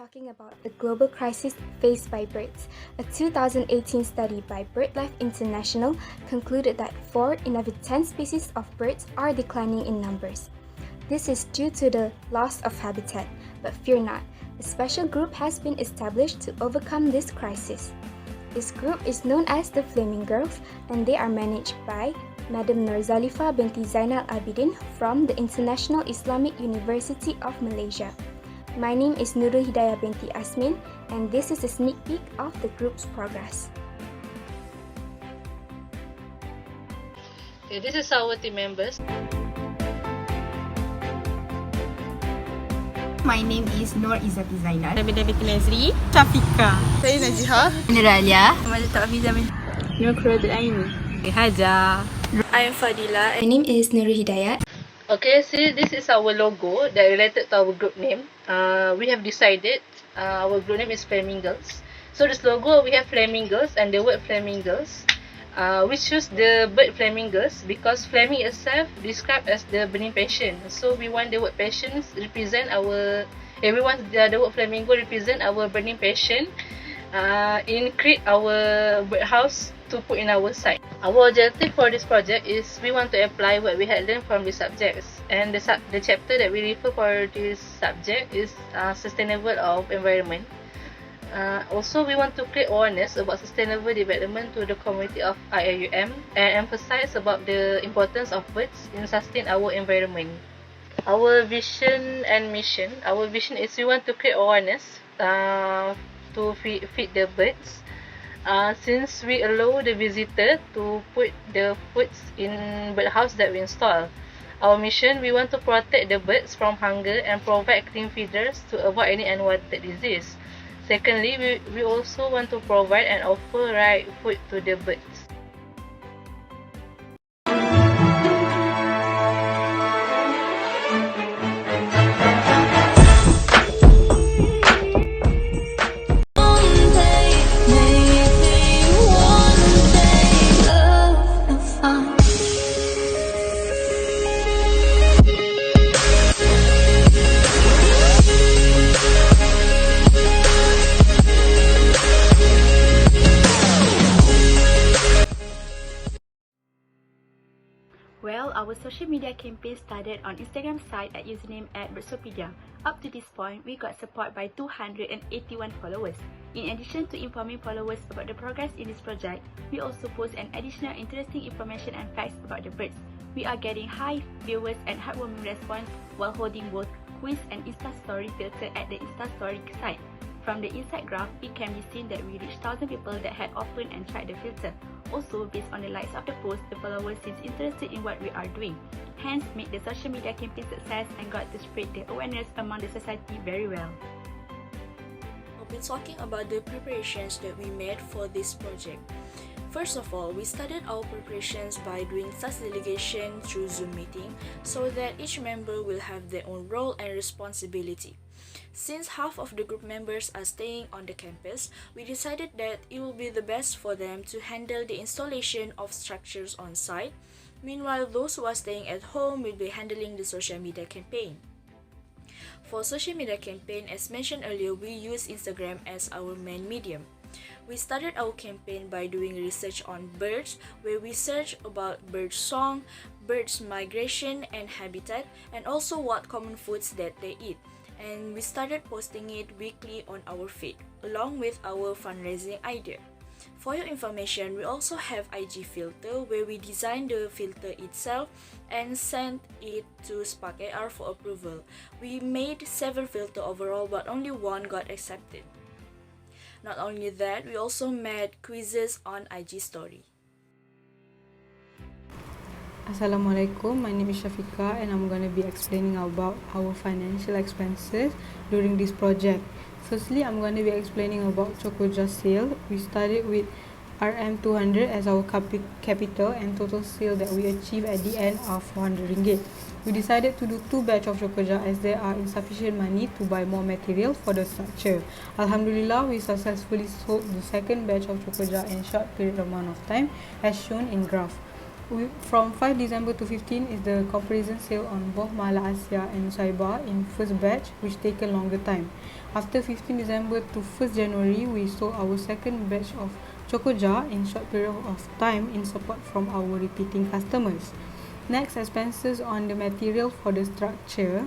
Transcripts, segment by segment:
talking about the global crisis faced by birds. A 2018 study by BirdLife International concluded that 4 in every 10 species of birds are declining in numbers. This is due to the loss of habitat, but fear not, a special group has been established to overcome this crisis. This group is known as the Flaming Girls, and they are managed by Madam Norzalifa binti Zainal Abidin from the International Islamic University of Malaysia. My name is Nurul Hidayah binti Asmin, and this is a sneak peek of the group's progress. Okay, this is our team members. My name is Nur Izzati Zainal. Nabila binti Nazri. Shafika. Saya Najiha. Nuralia. Haja. I am Fadila. My name is Nurul Hidayah. Okay, see, this is our logo that related to our group name. We have decided our group name is Flaming Girls. So this logo, we have Flaming Girls and the word Flaming Girls. We choose the bird Flaming Girls because flaming itself described as the burning passion. So we want the word passion represent our, everyone, the word flamingo represent our burning passion in create our birdhouse to put in our site. Our objective for this project is we want to apply what we had learned from the subjects, and the chapter that we refer for this subject is sustainable of environment. Also, we want to create awareness about sustainable development to the community of IIUM and emphasize about the importance of birds in sustain our environment. Our vision and mission. Our vision is we want to create awareness to feed the birds. Since we allow the visitor to put the foods in birdhouse that we install. Our mission, we want to protect the birds from hunger and provide clean feeders to avoid any unwanted disease. Secondly, we also want to provide and offer right food to the birds. Well, our social media campaign started on Instagram site at username @Birsopedia. Up to this point, we got support by 281 followers. In addition to informing followers about the progress in this project, we also post an additional interesting information and facts about the birds. We are getting high viewers and heartwarming response while holding both quiz and Insta Story filter at the Insta Story site. From the inside graph, it can be seen that we reached 1,000 people that had opened and tried the filter. Also, based on the likes of the post, the followers seems interested in what we are doing. Hence, made the social media campaign success and got to spread the awareness among the society very well. We'll be talking about the preparations that we made for this project. First of all, we started our preparations by doing task delegation through Zoom meeting so that each member will have their own role and responsibility. Since half of the group members are staying on the campus, we decided that it will be the best for them to handle the installation of structures on site. Meanwhile, those who are staying at home will be handling the social media campaign. For social media campaign, as mentioned earlier, we use Instagram as our main medium. We started our campaign by doing research on birds, where we search about bird song, birds migration and habitat, and also what common foods that they eat. And we started posting it weekly on our feed, along with our fundraising idea. For your information, we also have IG filter where we design the filter itself and send it to Spark AR for approval. We made 7 filters overall, but only 1 got accepted. Not only that, we also made quizzes on IG story. Assalamualaikum, my name is Shafika and I'm going to be explaining about our financial expenses during this project. Firstly, I'm going to be explaining about Chokoja sale. We started with RM200 as our capital and total sale that we achieved at the end of 400 ringgit. We decided to do 2 batch of Chokoja as there are insufficient money to buy more material for the structure. Alhamdulillah, we successfully sold the second batch of Chokoja in short period amount of time as shown in graph. From 5 December to 15 is the comparison sale on both Mala Asia and Saiba in first batch, which taken longer time. After 15 December to 1st January, we sold our second batch of Chocoja in short period of time in support from our repeating customers. Next, expenses on the material for the structure.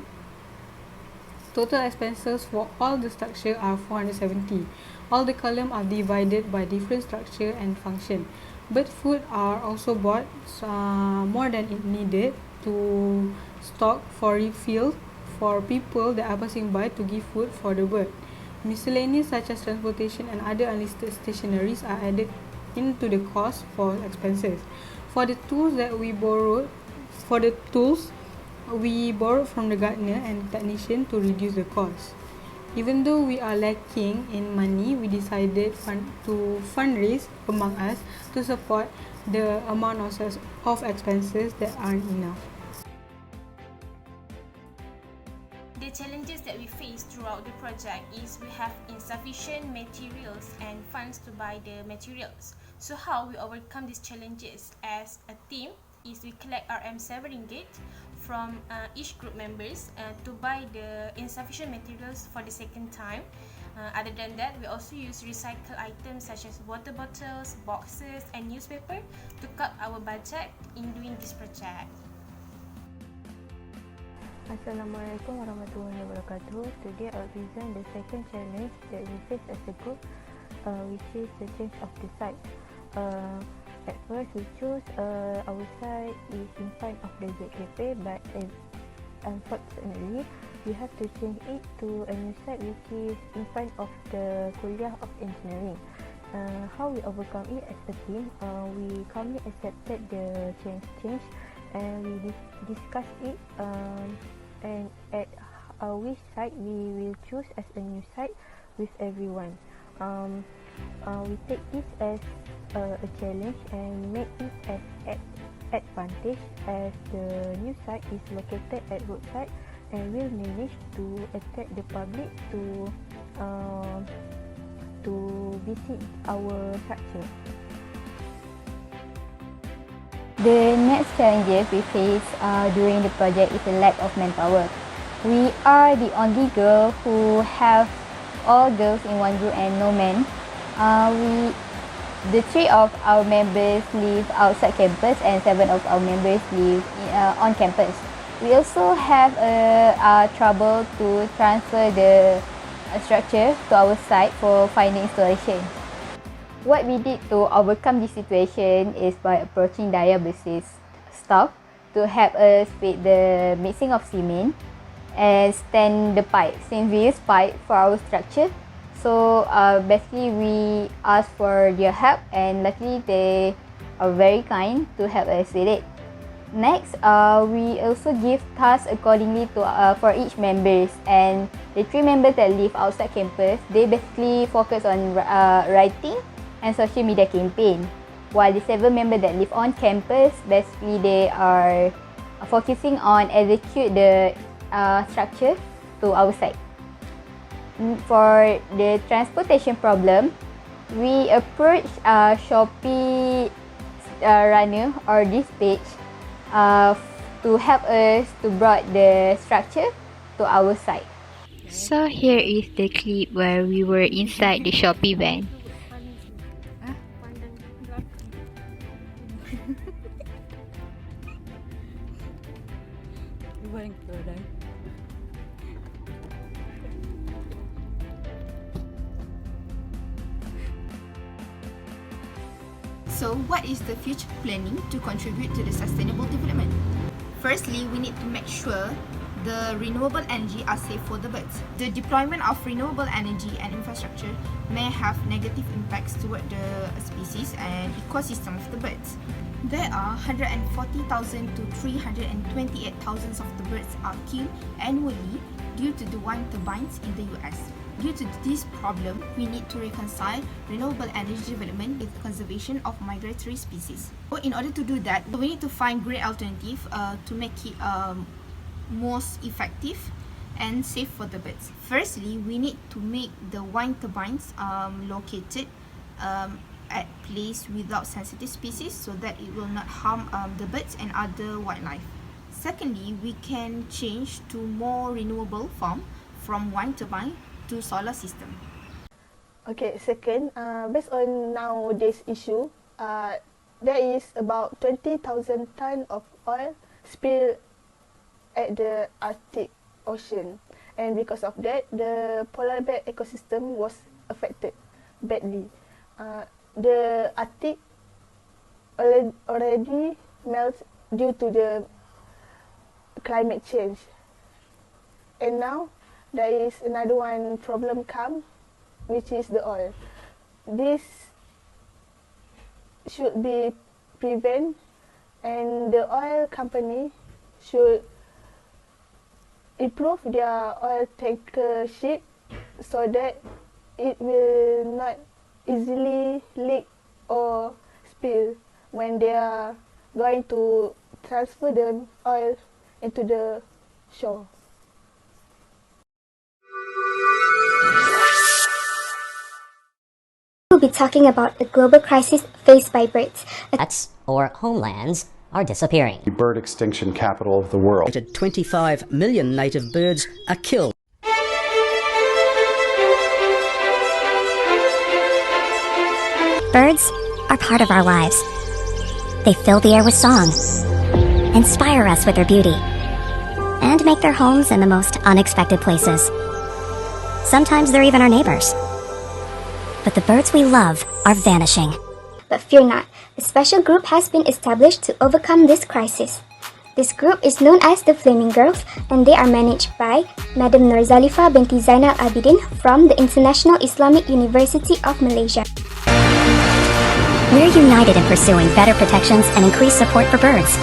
Total expenses for all the structure are 470. All the columns are divided by different structure and function. Bird food are also bought more than it needed to stock for refill for people that are passing by to give food for the bird. Miscellaneous such as transportation and other unlisted stationaries are added into the cost for expenses. For the tools we borrowed from the gardener and technician to reduce the cost. Even though we are lacking in money, we decided to fundraise among us to support the amount of expenses that aren't enough. The challenges that we face throughout the project is we have insufficient materials and funds to buy the materials. So how we overcome these challenges as a team is we collect RM7 ringgit from each group members to buy the insufficient materials for the second time. Other than that, we also use recycled items such as water bottles, boxes and newspaper to cut our budget in doing this project. Assalamualaikum warahmatullahi wabarakatuh. Today I'll present the second challenge that we face as a group, which is the change of the site. At first we chose our site is in front of the ZKP, but unfortunately we have to change it to a new site which is in front of the Kuliah of Engineering. How we overcome it as a team, we calmly accepted the change and we discussed it and at which site we will choose as a new site with everyone. We take this as a challenge and make it as advantage as the new site is located at roadside and will manage to attract the public to visit our structure. The next challenges we face during the project is a lack of manpower. We are the only girl who have all girls in one group and no men. The 3 of our members live outside campus and 7 of our members live on campus. We also have trouble to transfer the structure to our site for final installation. What we did to overcome this situation is by approaching dialysis staff to help us with the mixing of cement and stand the pipe. Since we use pipe for our structure, so basically we asked for their help and luckily they are very kind to help us with it. Next, we also give tasks accordingly to for each members, and the 3 members that live outside campus, they basically focus on writing and social media campaign, while the 7 members that live on campus, basically they are focusing on execute the structure to our site. For the transportation problem, we approach Shopee runner or dispatch to help us to brought the structure to our site. So here is the clip where we were inside the Shopee van. So, what is the future planning to contribute to the sustainable development? Firstly, we need to make sure the renewable energy are safe for the birds. The deployment of renewable energy and infrastructure may have negative impacts toward the species and ecosystem of the birds. There are 140,000 to 328,000 of the birds are killed annually due to the wind turbines in the US. Due to this problem, we need to reconcile renewable energy development with conservation of migratory species. So in order to do that, we need to find great alternative to make it most effective and safe for the birds. Firstly, we need to make the wind turbines located at place without sensitive species so that it will not harm the birds and other wildlife. Secondly, we can change to more renewable form from wind turbine to solar system. Okay, second, based on nowadays issue, there is about 20,000 tons of oil spilled at the Arctic Ocean, and because of that, the polar bear ecosystem was affected badly. The Arctic already melts due to the climate change, and now there is another one problem come, which is the oil. This should be prevented, and the oil company should improve their oil tanker ship so that it will not easily leak or spill when they are going to transfer the oil into the shore. We'll be talking about a global crisis faced by birds. Pets or homelands are disappearing. The bird extinction capital of the world. 25 million native birds are killed. Birds are part of our lives. They fill the air with song, inspire us with their beauty, and make their homes in the most unexpected places. Sometimes they're even our neighbors. But the birds we love are vanishing. But fear not, a special group has been established to overcome this crisis. This group is known as the Flaming Girls, and they are managed by Madam Norzalifa binti Zainal Abidin from the International Islamic University of Malaysia. We're united in pursuing better protections and increased support for birds.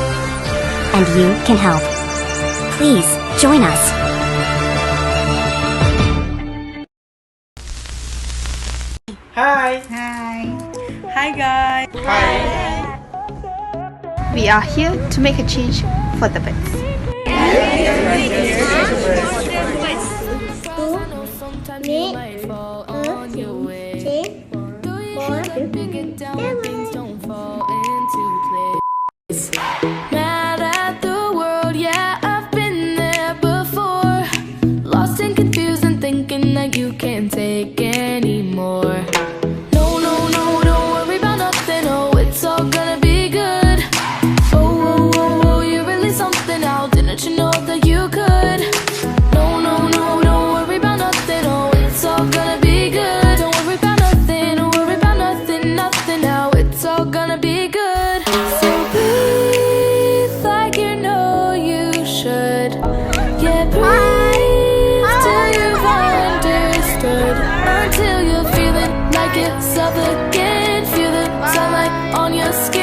And you can help. Please, join us. Hi! Hi! Hi guys! Hi! We are here to make a change for the birds. Mad at the world, yeah, I've been there before. Lost and confused and thinking that you can't take anymore. No, no, no, don't worry about nothing, oh, it's all gonna be good. Oh, oh, oh, oh, you're really something now, didn't you know that you could? No, no, no, don't worry about nothing, oh, it's all gonna be good. Don't worry about nothing, don't worry about nothing, nothing now, it's all gonna be good. So breathe like you know you should. Yeah, breathe till you've understood. Until you're feeling like yourself again. Feel the sunlight on your skin.